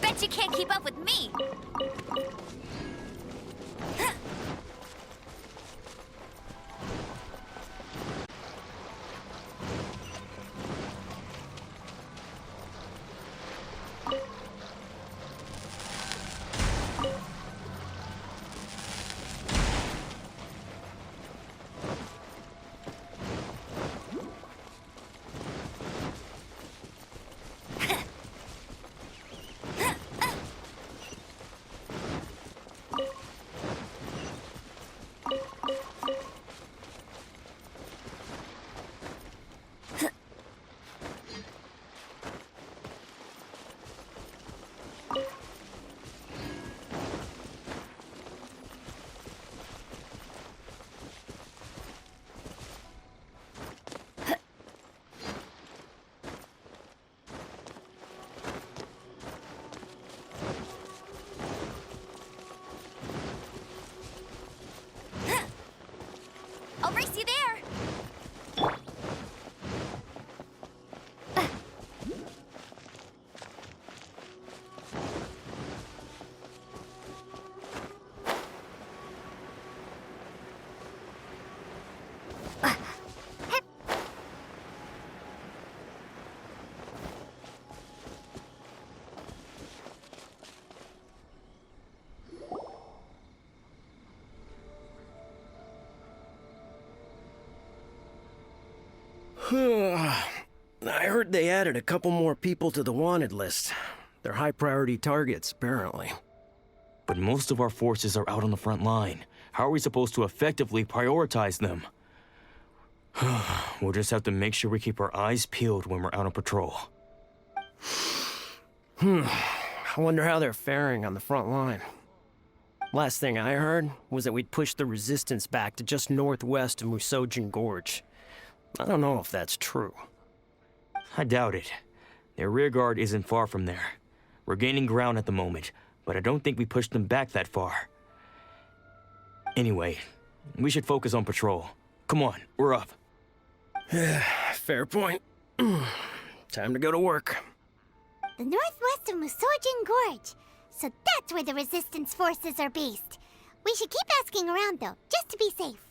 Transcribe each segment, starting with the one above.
Bet you can't keep up with me! I'll race you there! I heard they added a couple more people to the wanted list. They're high-priority targets, apparently. But most of our forces are out on the front line. How are we supposed to effectively prioritize them? We'll just have to make sure we keep our eyes peeled when we're out on patrol. I wonder how they're faring on the front line. Last thing I heard was that we'd pushed the resistance back to just northwest of Musojin Gorge. I don't know if that's true. I doubt it. Their rearguard isn't far from there. We're gaining ground at the moment, but I don't think we pushed them back that far. Anyway, we should focus on patrol. Come on, we're up. Fair point. Time to go to work. The northwest of Musojin Gorge. So that's where the resistance forces are based. We should keep asking around, though, just to be safe.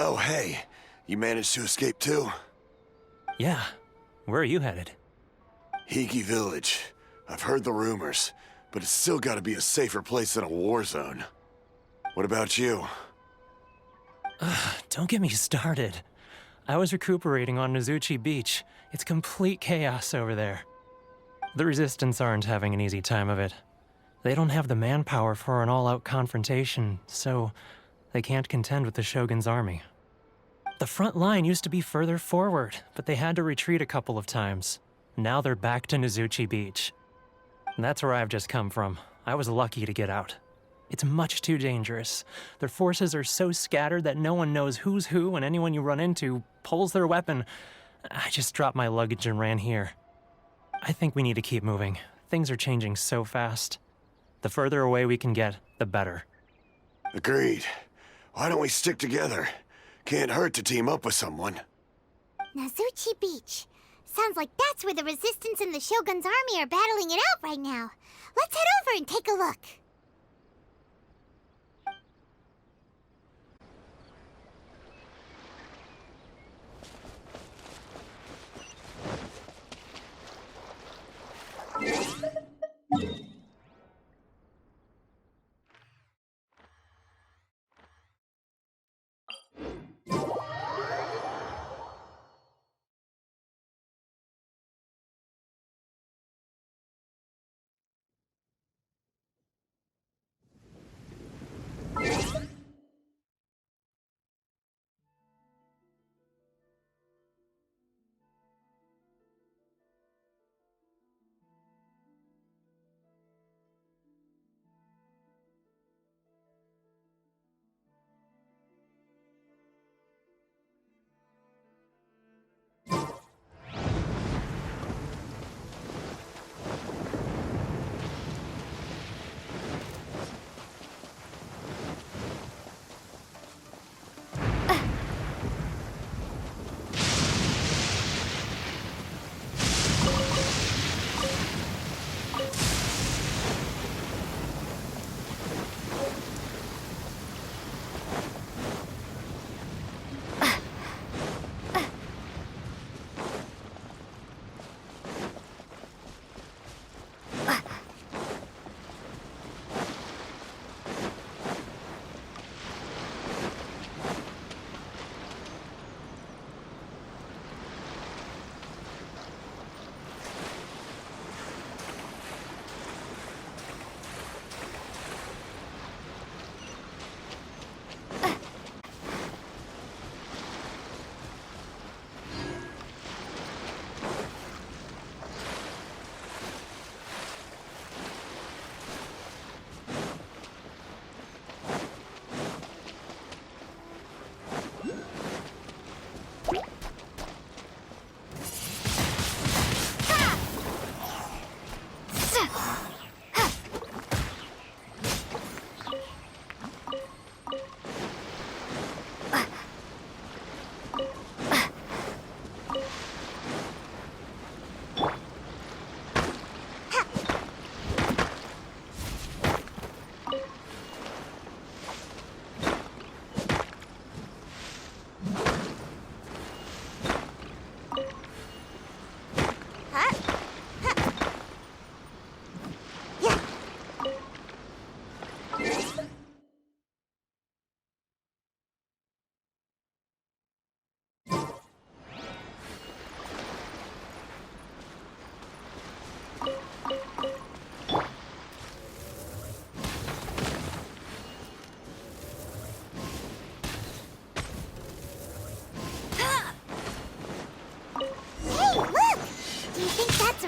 Oh, hey. You managed to escape too? Yeah. Where are you headed? Hiki Village. I've heard the rumors, but it's still gotta be a safer place than a war zone. What about you? Don't get me started. I was recuperating on Nizuchi Beach. It's complete chaos over there. The Resistance aren't having an easy time of it. They don't have the manpower for an all-out confrontation, so they can't contend with the Shogun's army. The front line used to be further forward, but they had to retreat a couple of times. Now they're back to Nizuchi Beach. That's where I've just come from. I was lucky to get out. It's much too dangerous. Their forces are so scattered that no one knows who's who, and anyone you run into pulls their weapon. I just dropped my luggage and ran here. I think we need to keep moving. Things are changing so fast. The further away we can get, the better. Agreed. Why don't we stick together? Can't hurt to team up with someone. Nizuchi Beach. Sounds like that's where the Resistance and the Shogun's army are battling it out right now. Let's head over and take a look.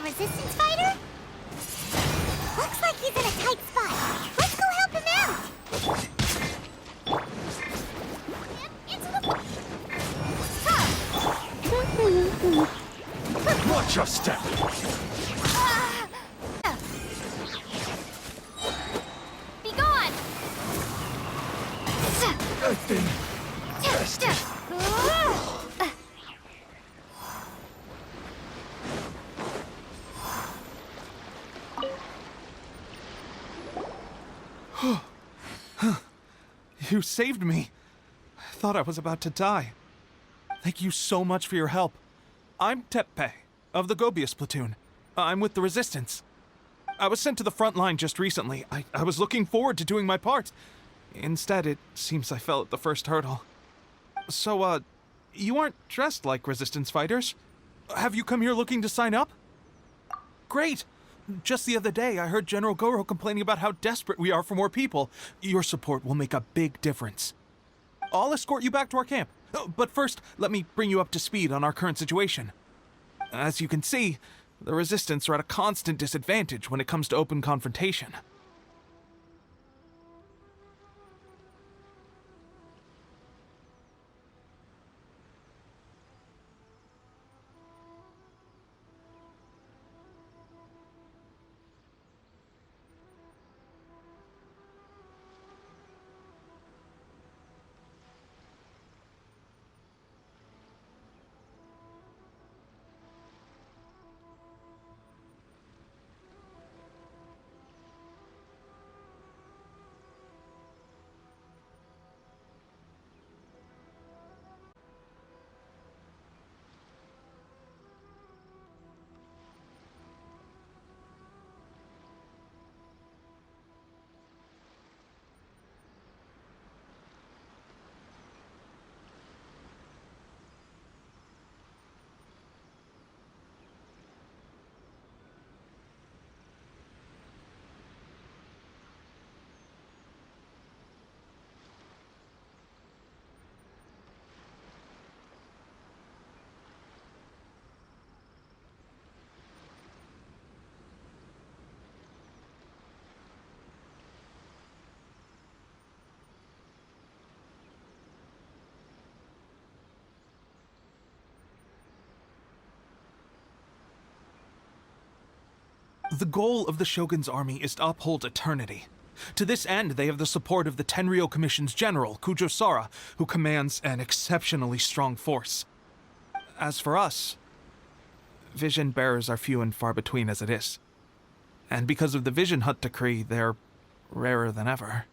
Resistance fighter? Looks like he's in a tight spot. Let's go help him out! Watch your step! Be gone! Good thing. Tested. You saved me. thought I was about to die. Thank you so much for your help. I'm Teppe, of the Gobius platoon. I'm with the Resistance. I was sent to the front line just recently. I was looking forward to doing my part. Instead, it seems I fell at the first hurdle. So, you aren't dressed like Resistance fighters? Have you come here looking to sign up? Great! Just the other day, I heard General Goro complaining about how desperate we are for more people. Your support will make a big difference. I'll escort you back to our camp. But first, let me bring you up to speed on our current situation. As you can see, the Resistance are at a constant disadvantage when it comes to open confrontation. The goal of the Shogun's army is to uphold eternity. To this end, they have the support of the Tenryou Commission's general, Kujo Sara, who commands an exceptionally strong force. As for us, vision bearers are few and far between as it is. And because of the Vision Hut decree, they're rarer than ever.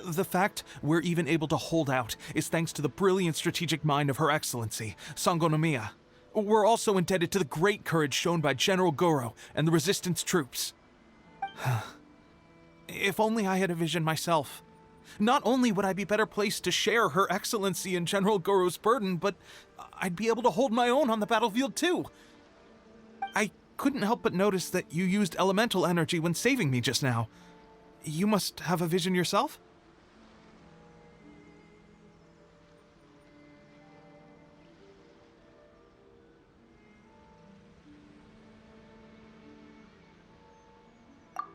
The fact we're even able to hold out is thanks to the brilliant strategic mind of Her Excellency, Sango no Miya. We're also indebted to the great courage shown by General Goro and the Resistance troops. If only I had a vision myself. Not only would I be better placed to share Her Excellency and General Goro's burden, but I'd be able to hold my own on the battlefield too. I couldn't help but notice that you used elemental energy when saving me just now. You must have a vision yourself?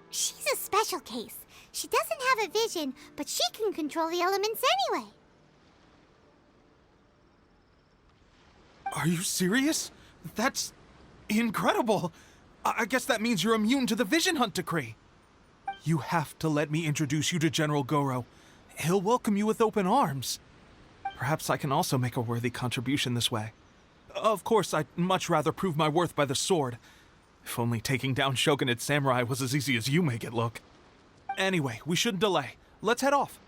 She's a special case. She doesn't have a vision, but she can control the elements anyway. Are you serious? That's incredible. I guess that means you're immune to the Vision Hunt decree. You have to let me introduce you to General Goro. He'll welcome you with open arms. Perhaps I can also make a worthy contribution this way. Of course, I'd much rather prove my worth by the sword. If only taking down Shogunate samurai was as easy as you make it look. Anyway, we shouldn't delay. Let's head off.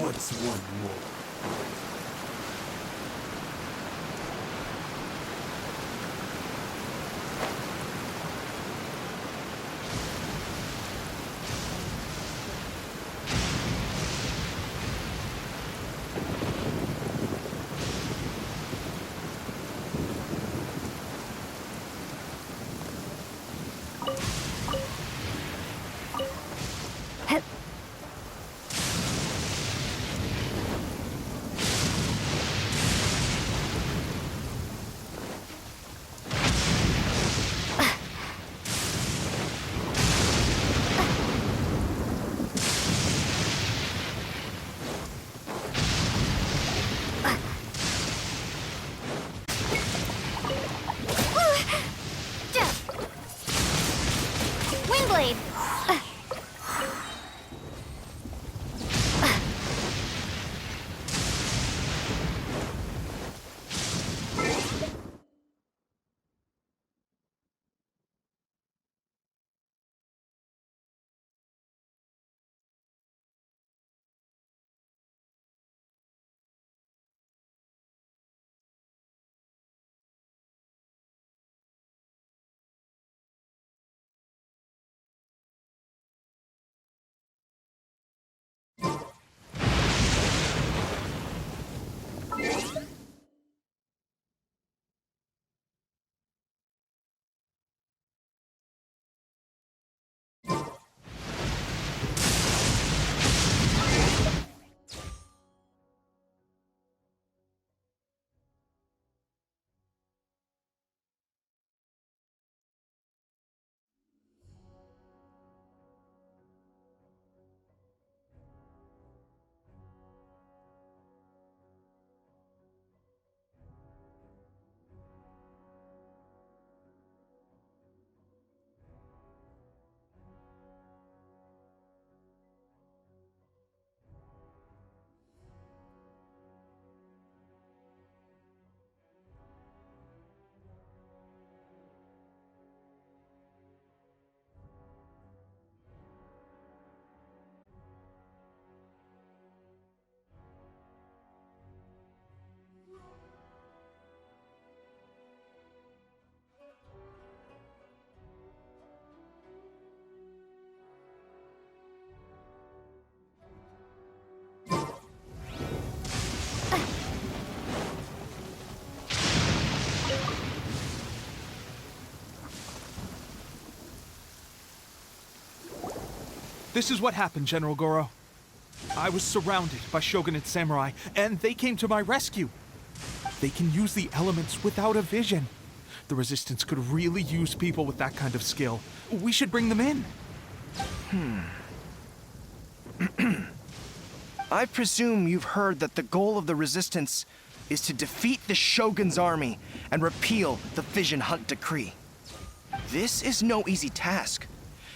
What's one more? Windblade! This is what happened, General Goro. I was surrounded by Shogunate samurai, and they came to my rescue. They can use the elements without a vision. The Resistance could really use people with that kind of skill. We should bring them in. I presume you've heard that the goal of the Resistance is to defeat the Shogun's army and repeal the Vision Hunt Decree. This is no easy task.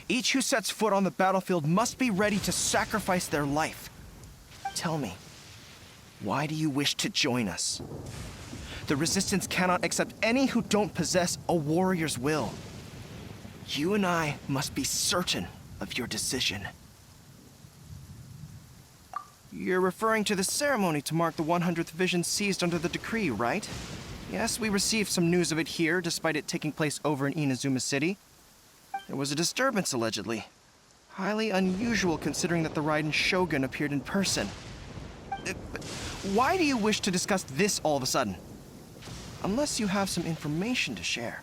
Each who sets foot on the battlefield must be ready to sacrifice their life. Tell me, why do you wish to join us? The Resistance cannot accept any who don't possess a warrior's will. You and I must be certain of your decision. You're referring to the ceremony to mark the 100th Vision seized under the decree, right? Yes, we received some news of it here, despite it taking place over in Inazuma City. There was a disturbance, allegedly. Highly unusual considering that the Raiden Shogun appeared in person. Why do you wish to discuss this all of a sudden? Unless you have some information to share.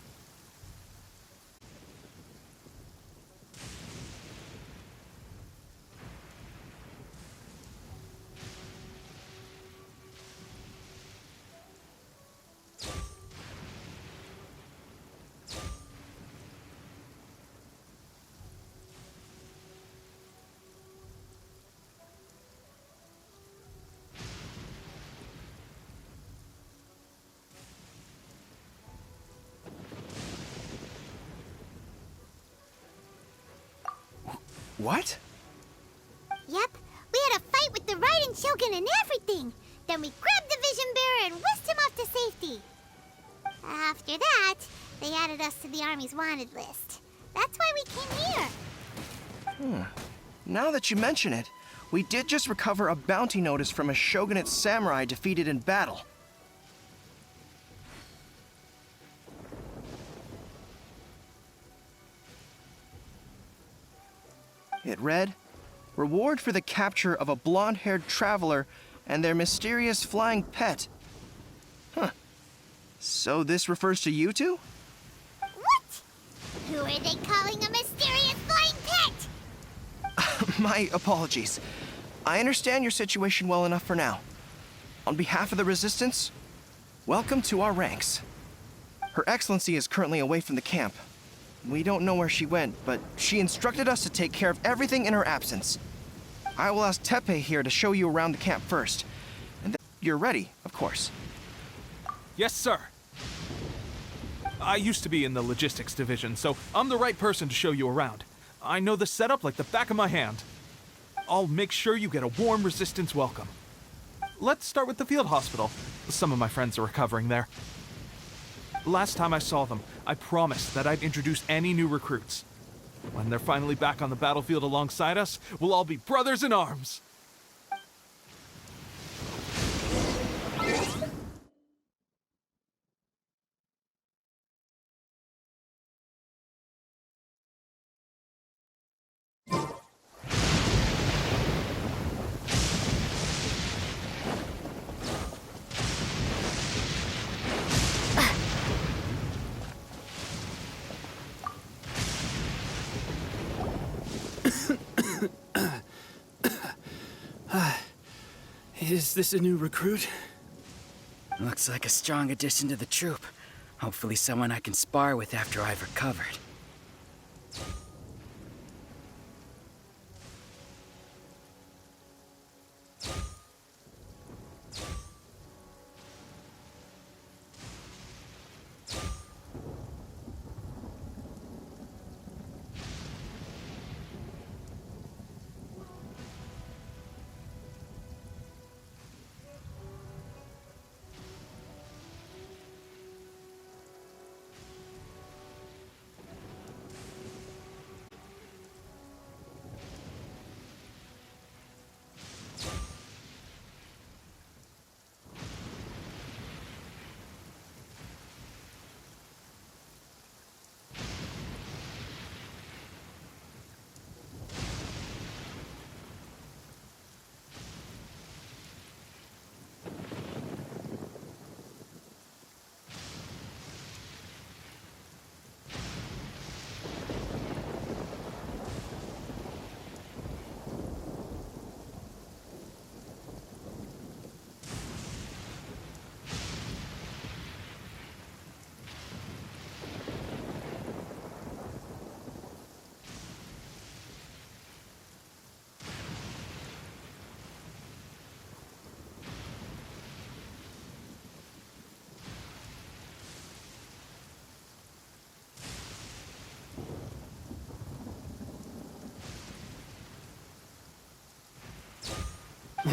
What? Yep, we had a fight with the Raiden Shogun and everything. Then we grabbed the Vision Bearer and whisked him off to safety. After that, they added us to the Army's wanted list. That's why we came here. Now that you mention it, we did just recover a bounty notice from a shogunate samurai defeated in battle. It read, "Reward for the capture of a blonde-haired traveler and their mysterious flying pet." Huh. So this refers to you two? What? Who are they calling a mysterious flying pet? My apologies. I understand your situation well enough for now. On behalf of the Resistance, welcome to our ranks. Her Excellency is currently away from the camp. We don't know where she went, but she instructed us to take care of everything in her absence. I will ask Tepe here to show you around the camp first. And then you're ready, of course. Yes, sir. I used to be in the logistics division, so I'm the right person to show you around. I know the setup like the back of my hand. I'll make sure you get a warm Resistance welcome. Let's start with the field hospital. Some of my friends are recovering there. Last time I saw them, I promised that I'd introduce any new recruits. When they're finally back on the battlefield alongside us, we'll all be brothers in arms. Is this a new recruit? Looks like a strong addition to the troop. Hopefully someone I can spar with after I've recovered.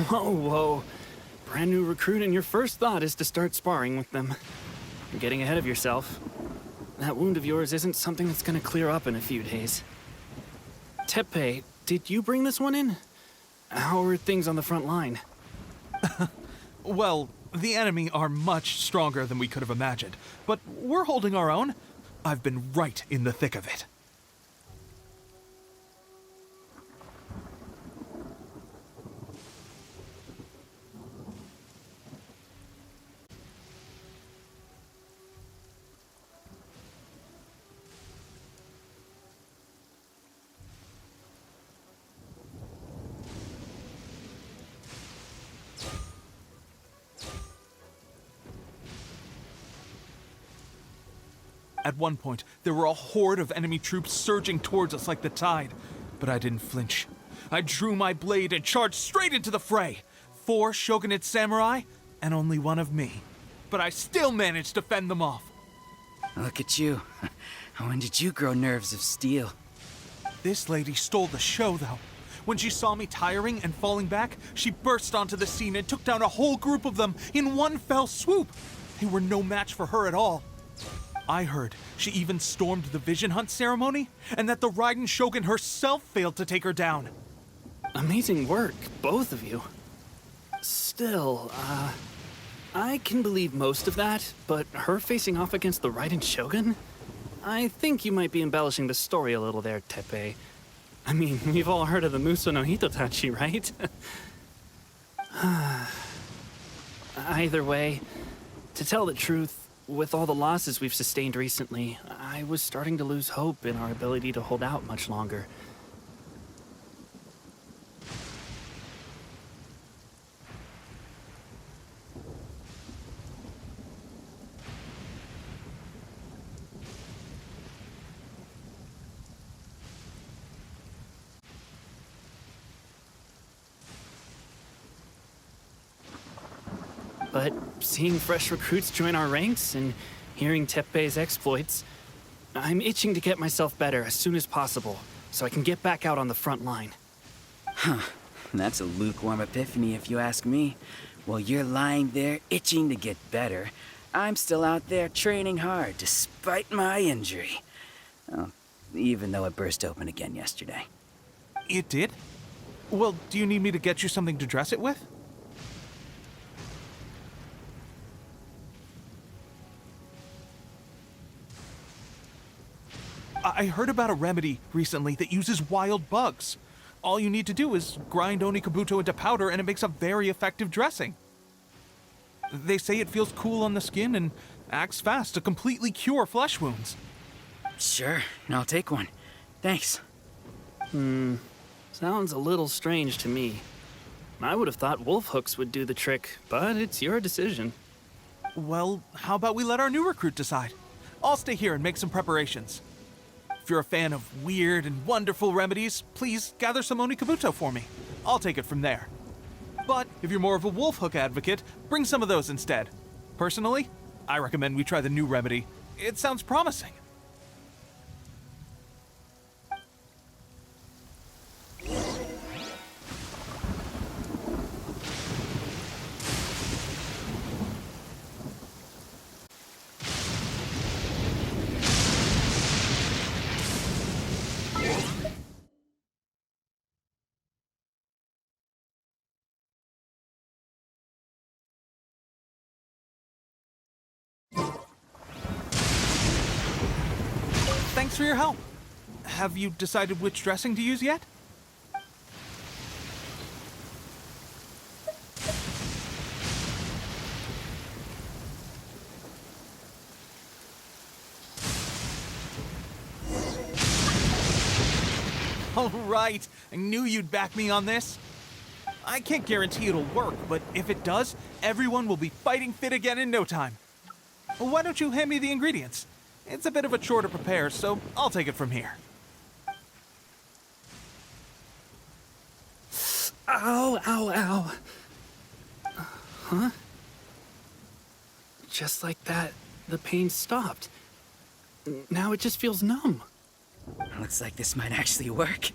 Whoa, whoa. Brand new recruit and your first thought is to start sparring with them. You're getting ahead of yourself. That wound of yours isn't something that's gonna clear up in a few days. Tepe, did you bring this one in? How are things on the front line? Well, the enemy are much stronger than we could have imagined, but we're holding our own. I've been right in the thick of it. At one point, there were a horde of enemy troops surging towards us like the tide, but I didn't flinch. I drew my blade and charged straight into the fray. 4 shogunate samurai, and only one of me. But I still managed to fend them off. Look at you. When did you grow nerves of steel? This lady stole the show, though. When she saw me tiring and falling back, she burst onto the scene and took down a whole group of them in one fell swoop. They were no match for her at all. I heard she even stormed the Vision Hunt ceremony, and that the Raiden Shogun herself failed to take her down. Amazing work, both of you. Still, I can believe most of that, but her facing off against the Raiden Shogun? I think you might be embellishing the story a little there, Teppei. I mean, we've all heard of the Muso no Hitotachi, right? Either way, to tell the truth, with all the losses we've sustained recently, I was starting to lose hope in our ability to hold out much longer. But seeing fresh recruits join our ranks and hearing Teppei's exploits, I'm itching to get myself better as soon as possible so I can get back out on the front line. That's a lukewarm epiphany if you ask me. While you're lying there itching to get better, I'm still out there training hard despite my injury. Oh, even though it burst open again yesterday. It did? Well, do you need me to get you something to dress it with? I heard about a remedy recently that uses wild bugs. All you need to do is grind Onikabuto into powder and it makes a very effective dressing. They say it feels cool on the skin and acts fast to completely cure flesh wounds. Sure, I'll take one. Thanks. Sounds a little strange to me. I would have thought wolf hooks would do the trick, but it's your decision. Well, how about we let our new recruit decide? I'll stay here and make some preparations. If you're a fan of weird and wonderful remedies, please gather some Onikabuto for me. I'll take it from there. But if you're more of a wolf hook advocate, bring some of those instead. Personally, I recommend we try the new remedy. It sounds promising. Thanks for your help. Have you decided which dressing to use yet? All right, I knew you'd back me on this. I can't guarantee it'll work, but if it does, everyone will be fighting fit again in no time. Well, why don't you hand me the ingredients? It's a bit of a chore to prepare, so I'll take it from here. Ow, ow, ow. Huh? Just like that, the pain stopped. Now it just feels numb. Looks like this might actually work.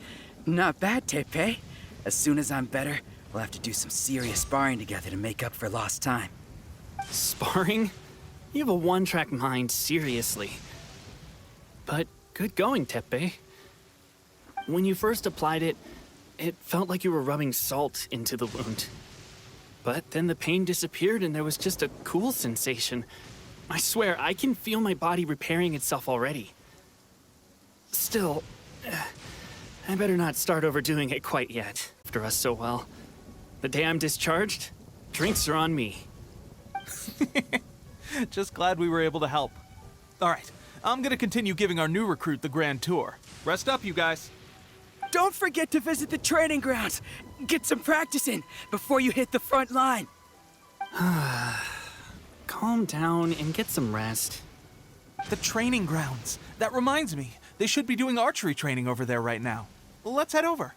Not bad, Teppei. As soon as I'm better, we'll have to do some serious sparring together to make up for lost time. Sparring? You have a one-track mind, seriously. But good going, Teppei. When you first applied it, it felt like you were rubbing salt into the wound. But then the pain disappeared and there was just a cool sensation. I swear, I can feel my body repairing itself already. Still, I better not start overdoing it quite yet, after us so well. The day I'm discharged, drinks are on me. Just glad we were able to help. All right, I'm gonna continue giving our new recruit the grand tour. Rest up, you guys. Don't forget to visit the training grounds. Get some practice in before you hit the front line. Calm down and get some rest. The training grounds. That reminds me, they should be doing archery training over there right now. Let's head over.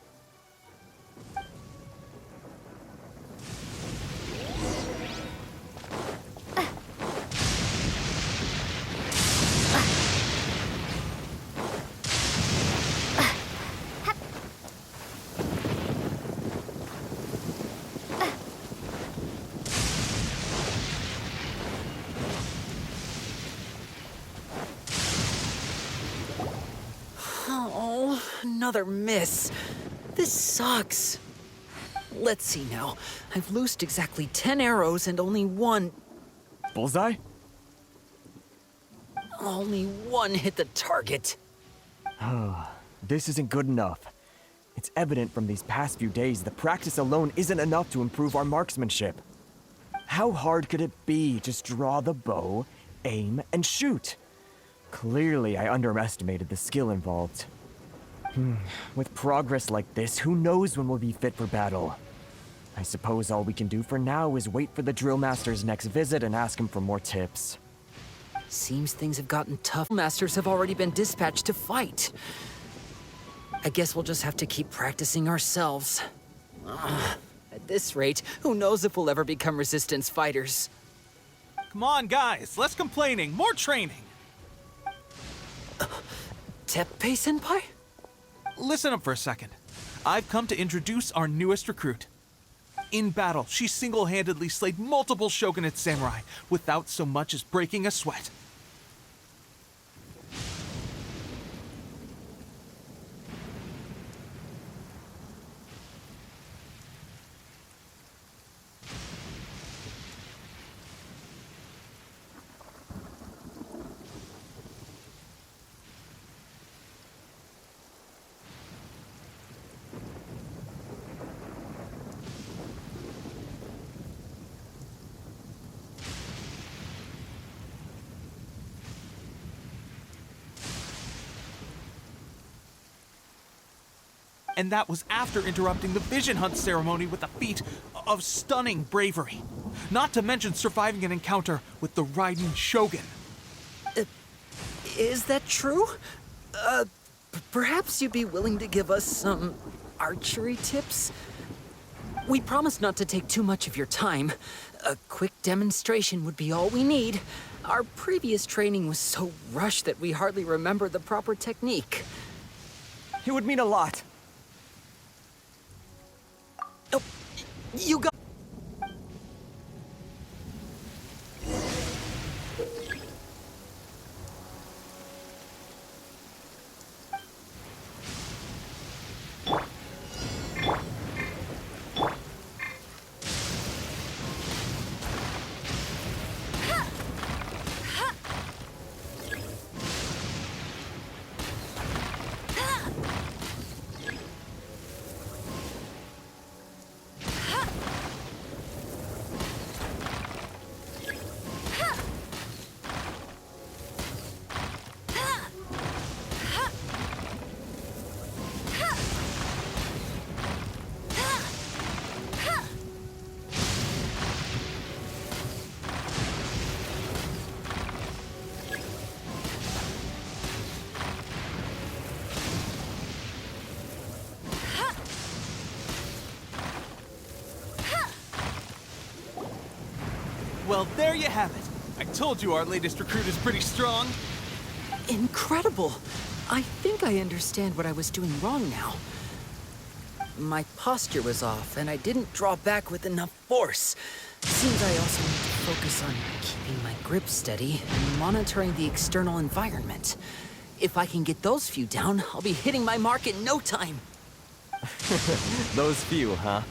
Oh, another miss. This sucks. Let's see now. I've loosed exactly 10 arrows and only one Bullseye? hit the target. This isn't good enough. It's evident from these past few days that practice alone isn't enough to improve our marksmanship. How hard could it be? Just draw the bow, aim, and shoot. Clearly, I underestimated the skill involved. With progress like this, who knows when we'll be fit for battle? I suppose all we can do for now is wait for the drill master's next visit and ask him for more tips. Seems things have gotten tough. Masters have already been dispatched to fight. I guess we'll just have to keep practicing ourselves. At this rate, who knows if we'll ever become resistance fighters. Come on, guys, less complaining, more training. Teppei-senpai? Listen up for a second. I've come to introduce our newest recruit. In battle, she single-handedly slayed multiple shogunate samurai without so much as breaking a sweat. And that was after interrupting the vision hunt ceremony with a feat of stunning bravery. Not to mention surviving an encounter with the Raiden Shogun. Is that true? Perhaps you'd be willing to give us some archery tips? We promise not to take too much of your time. A quick demonstration would be all we need. Our previous training was so rushed that we hardly remember the proper technique. It would mean a lot. Oh, you got... Well, there you have it. I told you our latest recruit is pretty strong. Incredible! I think I understand what I was doing wrong now. My posture was off, and I didn't draw back with enough force. Seems I also need to focus on keeping my grip steady and monitoring the external environment. If I can get those few down, I'll be hitting my mark in no time. Those few, huh?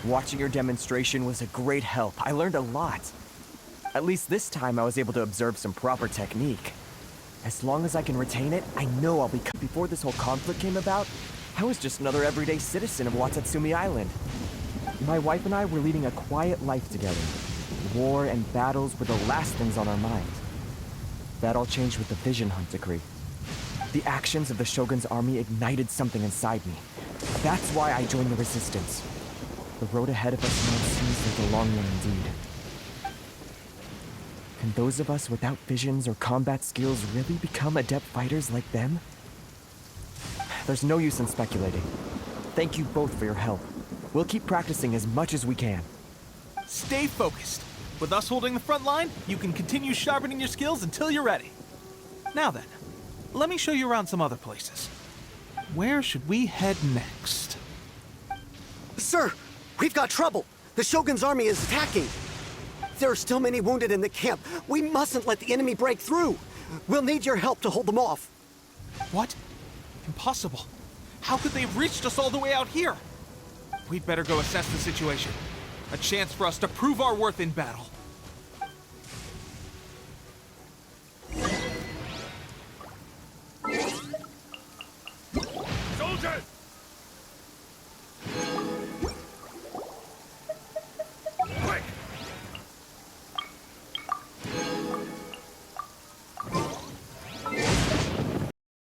Watching your demonstration was a great help. I learned a lot. At least this time I was able to observe some proper technique. As long as I can retain it, I know I'll be... Before this whole conflict came about, I was just another everyday citizen of Watatsumi Island. My wife and I were leading a quiet life together. War and battles were the last things on our mind. That all changed with the Vision Hunt decree. The actions of the Shogun's army ignited something inside me. That's why I joined the Resistance. The road ahead of us now seems like a long one indeed. Can those of us without visions or combat skills really become adept fighters like them? There's no use in speculating. Thank you both for your help. We'll keep practicing as much as we can. Stay focused. With us holding the front line, you can continue sharpening your skills until you're ready. Now then, let me show you around some other places. Where should we head next? Sir, we've got trouble. The Shogun's army is attacking. There are still many wounded in the camp. We mustn't let the enemy break through. We'll need your help to hold them off. What? Impossible. How could they have reached us all the way out here? We'd better go assess the situation. A chance for us to prove our worth in battle.